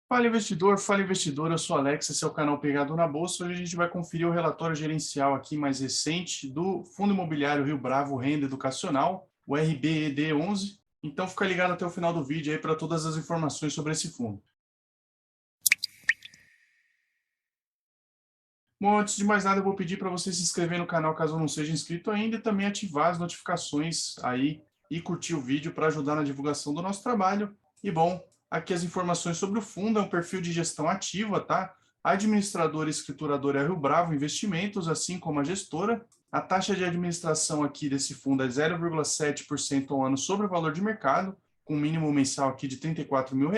Fala investidor, eu sou Alex, esse é o canal Pegado na Bolsa. Hoje a gente vai conferir o relatório gerencial aqui mais recente do Fundo Imobiliário Rio Bravo Renda Educacional, o RBED11. Então fica ligado até o final do vídeo aí para todas as informações sobre esse fundo. Bom, antes de mais nada, eu vou pedir para você se inscrever no canal caso não seja inscrito ainda e também ativar as notificações aí e curtir o vídeo para ajudar na divulgação do nosso trabalho. E bom, aqui as informações sobre o fundo, é um perfil de gestão ativa, tá? A administradora e escrituradora é Rio Bravo Investimentos, assim como a gestora. A taxa de administração aqui desse fundo é 0,7% ao ano sobre o valor de mercado, com um mínimo mensal aqui de R$ 34 mil.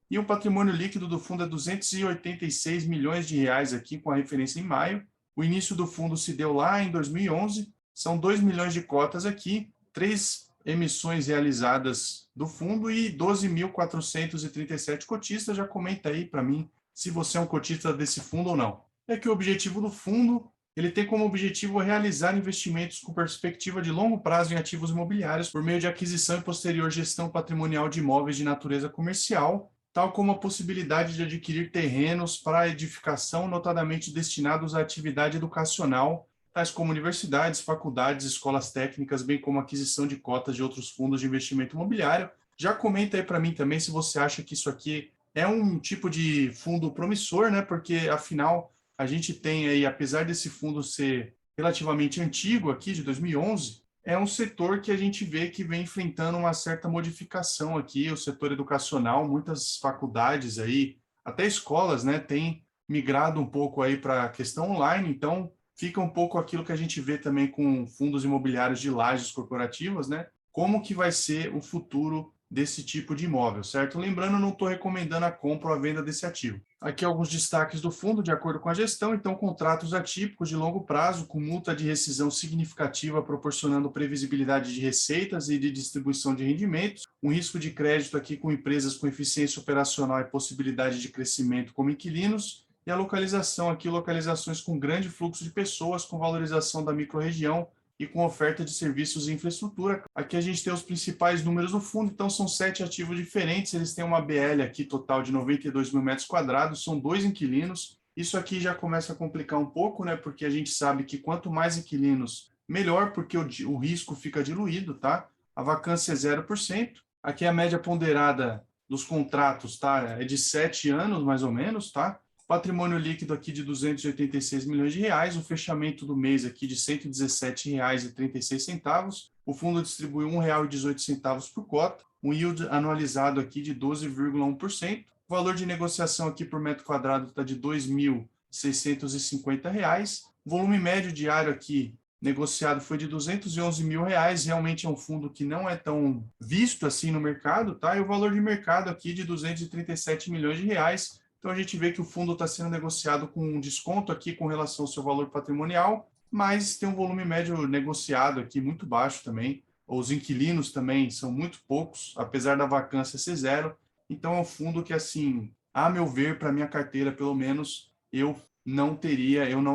E o patrimônio líquido do fundo é 286 milhões de reais aqui, com a referência em maio. O início do fundo se deu lá em 2011, são 2 milhões de cotas aqui, 3 emissões realizadas do fundo e 12.437 cotistas. Já comenta aí para mim se você é um cotista desse fundo ou não. É que o objetivo do fundo, ele tem como objetivo realizar investimentos com perspectiva de longo prazo em ativos imobiliários por meio de aquisição e posterior gestão patrimonial de imóveis de natureza comercial, tal como a possibilidade de adquirir terrenos para edificação, notadamente destinados à atividade educacional, tais como universidades, faculdades, escolas técnicas, bem como aquisição de cotas de outros fundos de investimento imobiliário. Já comenta aí para mim também se você acha que isso aqui é um tipo de fundo promissor, né? Porque, afinal, a gente tem aí, apesar desse fundo ser relativamente antigo aqui, de 2011, é um setor que a gente vê que vem enfrentando uma certa modificação aqui, o setor educacional, muitas faculdades aí, até escolas, né, têm migrado um pouco aí para a questão online, então fica um pouco aquilo que a gente vê também com fundos imobiliários de lajes corporativas, né, como que vai ser o futuro desse tipo de imóvel, certo? Lembrando, eu não estou recomendando a compra ou a venda desse ativo. Aqui alguns destaques do fundo, de acordo com a gestão. Então, contratos atípicos de longo prazo, com multa de rescisão significativa, proporcionando previsibilidade de receitas e de distribuição de rendimentos. Um risco de crédito aqui com empresas com eficiência operacional e possibilidade de crescimento como inquilinos. E a localização aqui, localizações com grande fluxo de pessoas, com valorização da microrregião, e com oferta de serviços e infraestrutura. Aqui a gente tem os principais números do fundo, então são 7 ativos diferentes, eles têm uma BL aqui total de 92 mil metros quadrados, são 2 inquilinos. Isso aqui já começa a complicar um pouco, né? Porque a gente sabe que quanto mais inquilinos, melhor, porque o risco fica diluído, tá? A vacância é 0%. Aqui a média ponderada dos contratos, tá? É de 7 anos, mais ou menos, tá? Patrimônio líquido aqui de 286 milhões de reais, o fechamento do mês aqui de R$ 117,36. O fundo distribui R$ 1,18 por cota, um yield anualizado aqui de 12,1%. O valor de negociação aqui por metro quadrado está de R$ 2.650. O volume médio diário aqui negociado foi de R$ 211 mil. Realmente é um fundo que não é tão visto assim no mercado, tá? E o valor de mercado aqui de 237 milhões de reais. Então, a gente vê que o fundo está sendo negociado com um desconto aqui com relação ao seu valor patrimonial, mas tem um volume médio negociado aqui muito baixo também. Os inquilinos também são muito poucos, apesar da vacância ser zero. Então, é um fundo que, assim, a meu ver, para minha carteira, pelo menos, eu não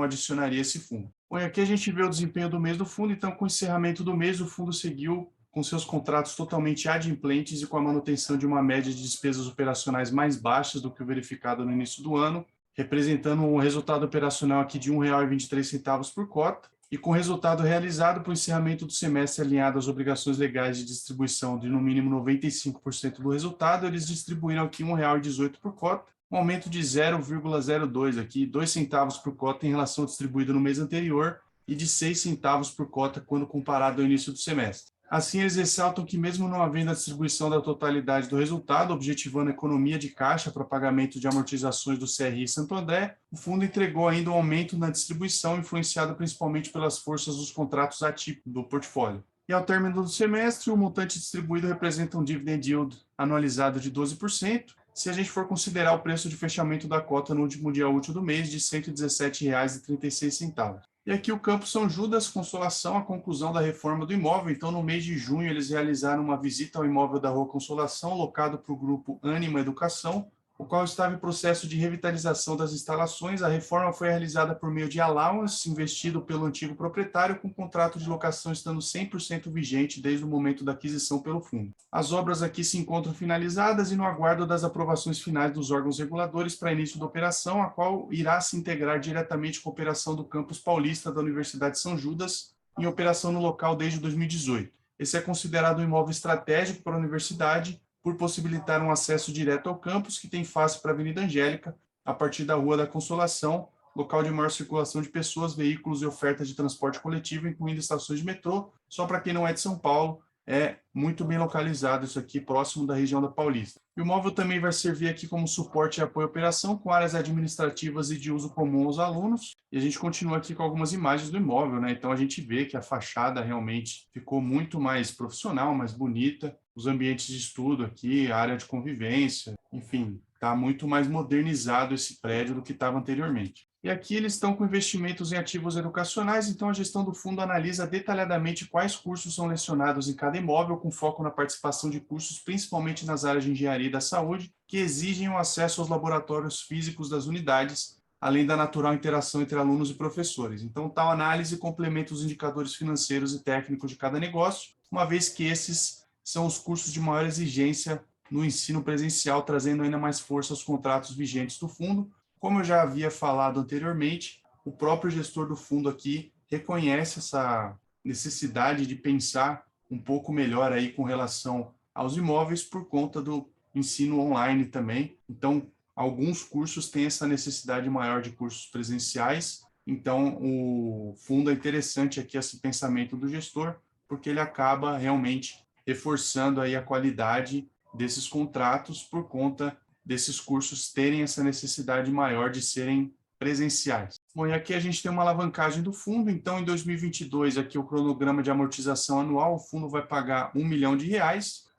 adicionaria esse fundo. Bom, e aqui a gente vê o desempenho do mês do fundo. Então, com o encerramento do mês, o fundo seguiu com seus contratos totalmente adimplentes e com a manutenção de uma média de despesas operacionais mais baixas do que o verificado no início do ano, representando um resultado operacional aqui de R$ 1,23 por cota, e com o resultado realizado para o encerramento do semestre alinhado às obrigações legais de distribuição de no mínimo 95% do resultado, eles distribuíram aqui R$ 1,18 por cota, um aumento de 0,02 aqui, 2 centavos por cota em relação ao distribuído no mês anterior e de 6 centavos por cota quando comparado ao início do semestre. Assim, eles ressaltam que, mesmo não havendo a distribuição da totalidade do resultado, objetivando a economia de caixa para pagamento de amortizações do CRI Santo André, o fundo entregou ainda um aumento na distribuição, influenciado principalmente pelas forças dos contratos atípicos do portfólio. E ao término do semestre, o montante distribuído representa um dividend yield anualizado de 12%, se a gente for considerar o preço de fechamento da cota no último dia útil do mês, de R$ 117,36. E aqui o Campo São Judas, Consolação, a conclusão da reforma do imóvel. Então, no mês de junho, eles realizaram uma visita ao imóvel da Rua Consolação, locado para o grupo Ânima Educação, o qual estava em processo de revitalização das instalações. A reforma foi realizada por meio de allowance investido pelo antigo proprietário, com o contrato de locação estando 100% vigente desde o momento da aquisição pelo fundo. As obras aqui se encontram finalizadas e no aguardo das aprovações finais dos órgãos reguladores para início da operação, a qual irá se integrar diretamente com a operação do Campus Paulista da Universidade de São Judas, em operação no local desde 2018. Esse é considerado um imóvel estratégico para a universidade, por possibilitar um acesso direto ao campus, que tem face para a Avenida Angélica, a partir da Rua da Consolação, local de maior circulação de pessoas, veículos e ofertas de transporte coletivo, incluindo estações de metrô. Só para quem não é de São Paulo, é muito bem localizado isso aqui, próximo da região da Paulista. E o imóvel também vai servir aqui como suporte e apoio à operação, com áreas administrativas e de uso comum aos alunos. E a gente continua aqui com algumas imagens do imóvel, né? Então a gente vê que a fachada realmente ficou muito mais profissional, mais bonita. Os ambientes de estudo aqui, a área de convivência, enfim, está muito mais modernizado esse prédio do que estava anteriormente. E aqui eles estão com investimentos em ativos educacionais, então a gestão do fundo analisa detalhadamente quais cursos são lecionados em cada imóvel, com foco na participação de cursos, principalmente nas áreas de engenharia e da saúde, que exigem o acesso aos laboratórios físicos das unidades, além da natural interação entre alunos e professores. Então, tal análise complementa os indicadores financeiros e técnicos de cada negócio, uma vez que esses são os cursos de maior exigência no ensino presencial, trazendo ainda mais força aos contratos vigentes do fundo. Como eu já havia falado anteriormente, o próprio gestor do fundo aqui reconhece essa necessidade de pensar um pouco melhor aí com relação aos imóveis por conta do ensino online também. Então, alguns cursos têm essa necessidade maior de cursos presenciais. Então, o fundo é interessante aqui esse pensamento do gestor, porque ele acaba realmente reforçando aí a qualidade desses contratos por conta desses cursos terem essa necessidade maior de serem presenciais. Bom, e aqui a gente tem uma alavancagem do fundo. Então, em 2022, aqui o cronograma de amortização anual, o fundo vai pagar R$ 1 milhão,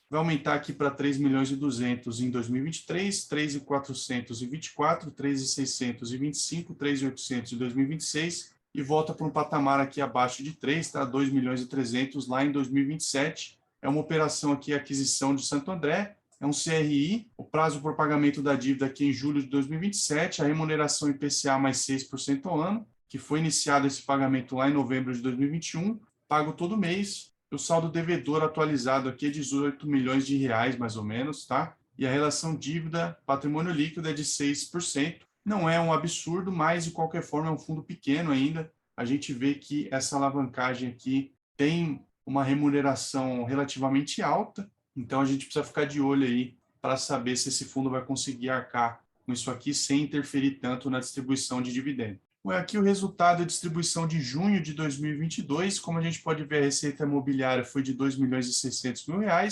vai aumentar aqui para 3 milhões e 200 em 2023, 3.424, 3.625, 3.800 em 2026 e volta para um patamar aqui abaixo de 3, tá? 2 milhões e 300 lá em 2027. É uma operação aqui, aquisição de Santo André, é um CRI, o prazo por pagamento da dívida aqui em julho de 2027, a remuneração IPCA mais 6% ao ano, que foi iniciado esse pagamento lá em novembro de 2021, pago todo mês. O saldo devedor atualizado aqui é 18 milhões de reais, mais ou menos, tá? E a relação dívida patrimônio líquido é de 6%. Não é um absurdo, mas de qualquer forma é um fundo pequeno ainda. A gente vê que essa alavancagem aqui tem uma remuneração relativamente alta, então a gente precisa ficar de olho aí para saber se esse fundo vai conseguir arcar com isso aqui sem interferir tanto na distribuição de dividendos. Aqui o resultado da distribuição de junho de 2022, como a gente pode ver, a receita imobiliária foi de R$ 2 milhões e 600 mil, R$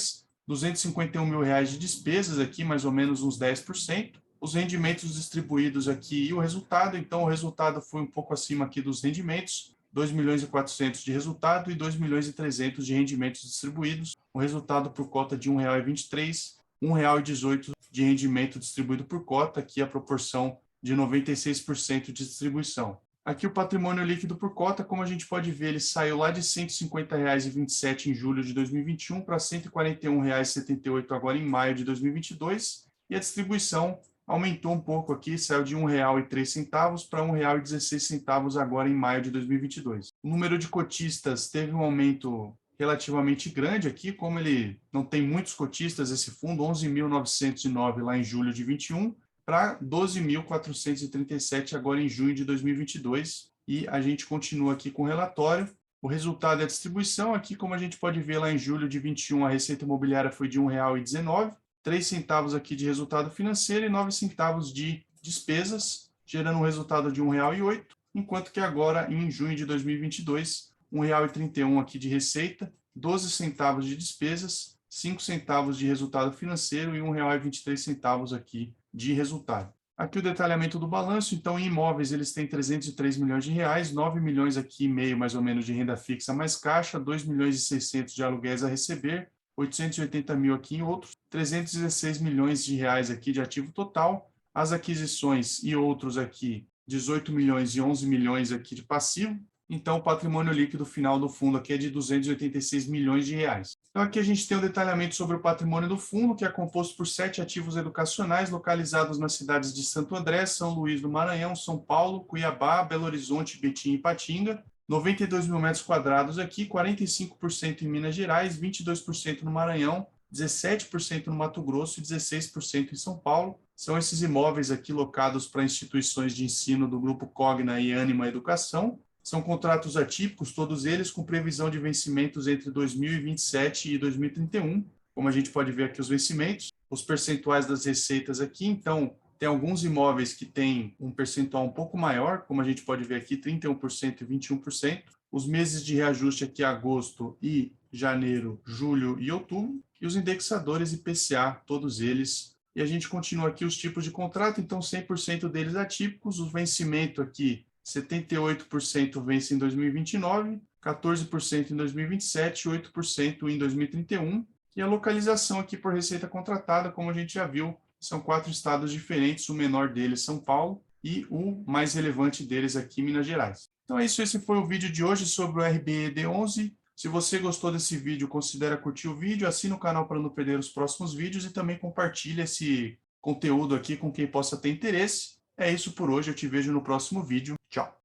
251 mil de despesas aqui, mais ou menos uns 10%. Os rendimentos distribuídos aqui e o resultado, então o resultado foi um pouco acima aqui dos rendimentos, 2 milhões e 400 de resultado e 2 milhões e 300 de rendimentos distribuídos, o resultado por cota de R$ 1,23, R$ 1,18 de rendimento distribuído por cota, aqui a proporção de 96% de distribuição. Aqui o patrimônio líquido por cota, como a gente pode ver, ele saiu lá de R$ 150,27 em julho de 2021 para R$ 141,78 agora em maio de 2022, e a distribuição aumentou um pouco aqui, saiu de R$ 1,03 para R$ 1,16 agora em maio de 2022. O número de cotistas teve um aumento relativamente grande aqui, como ele não tem muitos cotistas, esse fundo, 11.909 lá em julho de 21, para 12.437 agora em junho de 2022, e a gente continua aqui com o relatório. O resultado é a distribuição, aqui como a gente pode ver lá em julho de 21, a receita imobiliária foi de R$ 1,19, 3 centavos aqui de resultado financeiro e 9 centavos de despesas, gerando um resultado de R$ 1,08, enquanto que agora, em junho de 2022, R$ 1,31 aqui de receita, 12 centavos de despesas, 5 centavos de resultado financeiro e R$ 1,23 aqui de resultado. Aqui o detalhamento do balanço, então em imóveis eles têm 303 milhões de reais, 9 milhões aqui e meio mais ou menos de renda fixa mais caixa, 2 milhões e 600 de aluguéis a receber, 880 mil aqui em outros, 316 milhões de reais aqui de ativo total, as aquisições e outros aqui, 18 milhões e 11 milhões aqui de passivo, então o patrimônio líquido final do fundo aqui é de 286 milhões de reais. Então, aqui a gente tem um detalhamento sobre o patrimônio do fundo, que é composto por 7 ativos educacionais localizados nas cidades de Santo André, São Luís do Maranhão, São Paulo, Cuiabá, Belo Horizonte, Betim e Ipatinga. 92 mil metros quadrados aqui, 45% em Minas Gerais, 22% no Maranhão, 17% no Mato Grosso e 16% em São Paulo. São esses imóveis aqui locados para instituições de ensino do Grupo Cogna e Ânima Educação. São contratos atípicos, todos eles com previsão de vencimentos entre 2027 e 2031. Como a gente pode ver aqui os vencimentos, os percentuais das receitas aqui. Então, tem alguns imóveis que têm um percentual um pouco maior, como a gente pode ver aqui, 31% e 21%. Os meses de reajuste aqui, agosto e janeiro, julho e outubro. E os indexadores IPCA, todos eles. E a gente continua aqui os tipos de contrato, então 100% deles atípicos. O vencimento aqui, 78% vence em 2029, 14% em 2027, 8% em 2031. E a localização aqui por receita contratada, como a gente já viu, são 4 estados diferentes, o menor deles, São Paulo, e o mais relevante deles aqui, Minas Gerais. Então é isso, esse foi o vídeo de hoje sobre o RBED11. Se você gostou desse vídeo, considere curtir o vídeo, assina o canal para não perder os próximos vídeos e também compartilhe esse conteúdo aqui com quem possa ter interesse. É isso por hoje, eu te vejo no próximo vídeo. Tchau!